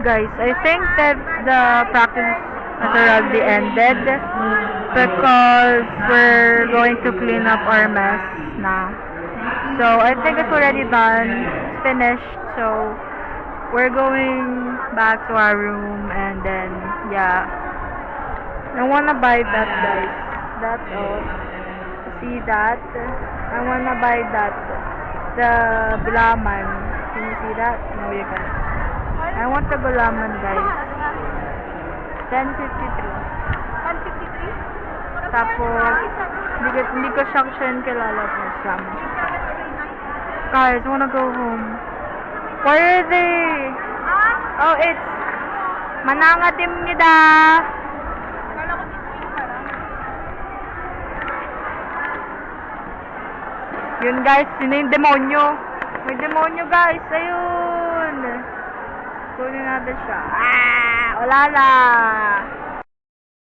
Guys, I think that the practice has already ended because we're going to clean up our mess na. So, I think it's already done. It's finished. So, we're going back to our room and then, yeah. I wanna buy that, guys. That, oh. See that? I wanna buy that. The gulaman. Can you see that? No, you can't. I want the gulaman, guys. 10.53. 153? Tapos, hindi ko siya kilala po sa amin. Guys, I wanna go home. Where are they? Oh, it's Manangatimnida. Yun guys, sino yung demonyo? May demonyo guys, ayun. Kunin natin siya. Wala na.